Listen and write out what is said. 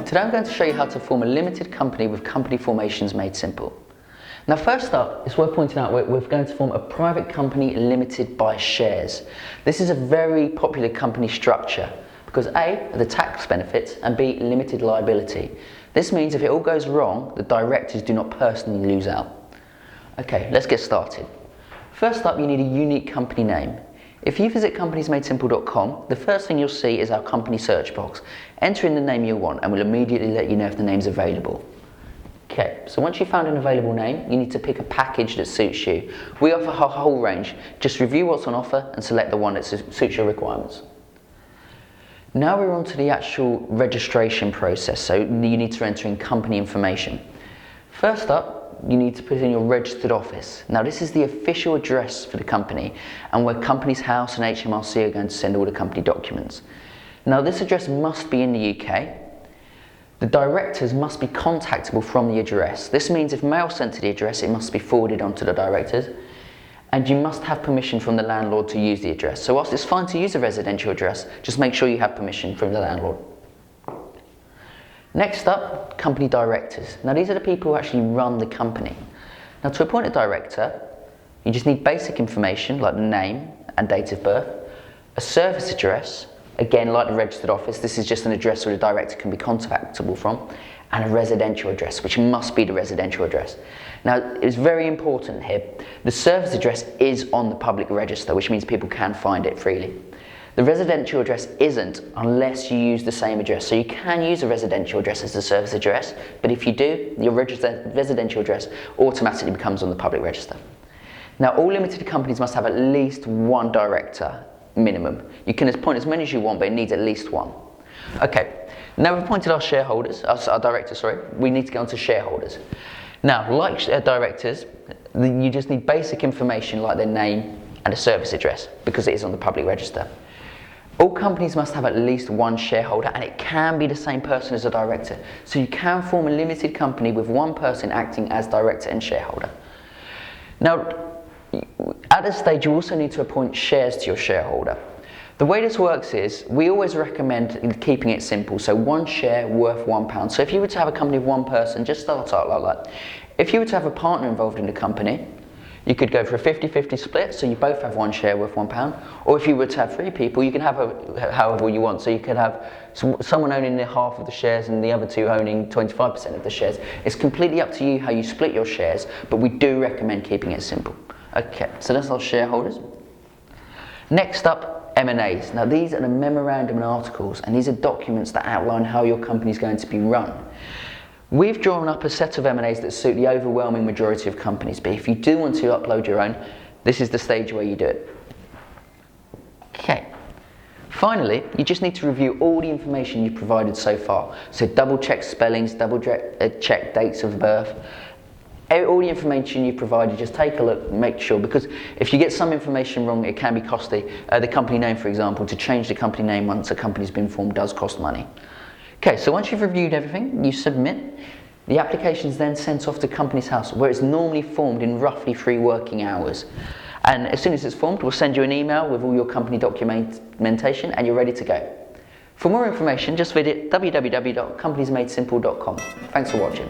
Today I'm going to show you how to form a limited company with company formations made simple. Now first up, it's worth pointing out we're going to form a private company limited by shares. This is a very popular company structure because A, the tax benefits, and B, limited liability. This means if it all goes wrong, the directors do not personally lose out. Okay, let's get started. First up, you need a unique company name. If you visit companiesmadesimple.com, the first thing you'll see is our company search box. Enter in the name you want and we'll immediately let you know if the name's available. Okay, so once you've found an available name, you need to pick a package that suits you. We offer a whole range. Just review what's on offer and select the one that suits your requirements. Now we're on to the actual registration process, so you need to enter in company information. First up, you need to put in your registered office. Now this is the official address for the company and where Companies House and HMRC are going to send all the company documents. Now this address must be in the UK. The directors must be contactable from the address. This means if mail sent to the address, it must be forwarded on to the directors. And you must have permission from the landlord to use the address. So whilst it's fine to use a residential address, just make sure you have permission from the landlord. Next up, company directors. Now these are the people who actually run the company. Now to appoint a director, you just need basic information like the name and date of birth, a service address, again like the registered office, this is just an address where the director can be contactable from, and a residential address, which must be the residential address. Now it's very important here, the service address is on the public register, which means people can find it freely. The residential address isn't unless you use the same address. So you can use a residential address as a service address, but if you do, your residential address automatically becomes on the public register. Now all limited companies must have at least one director, minimum. You can appoint as many as you want, but it needs at least one. Okay, now we've appointed our shareholders, our directors, sorry, we need to get on to shareholders. Now, like directors, you just need basic information like their name and a service address because it is on the public register. All companies must have at least one shareholder and it can be the same person as a director. So you can form a limited company with one person acting as director and shareholder. Now, at this stage you also need to appoint shares to your shareholder. The way this works is, we always recommend keeping it simple, so one share worth £1. So if you were to have a company of one person, just start out like that. If you were to have a partner involved in the company, you could go for a 50-50 split, so you both have one share worth £1. Or if you were to have three people, you can have however you want. So you could have someone owning half of the shares and the other two owning 25% of the shares. It's completely up to you how you split your shares, but we do recommend keeping it simple. Okay, so that's our shareholders. Next up, M&As. Now these are the memorandum and articles, and these are documents that outline how your company is going to be run. We've drawn up a set of M&As that suit the overwhelming majority of companies, but if you do want to upload your own, this is the stage where you do it. Okay. Finally, you just need to review all the information you've provided so far. So double check spellings, double check dates of birth. All the information you provided, just take a look, make sure, because if you get some information wrong, it can be costly. The company name, for example, to change the company name once a company's been formed does cost money. Okay, so once you've reviewed everything, you submit. The application is then sent off to Companies House, where it's normally formed in roughly 3 working hours. And as soon as it's formed, we'll send you an email with all your company documentation and you're ready to go. For more information, just visit www.companiesmadesimple.com. Thanks for watching.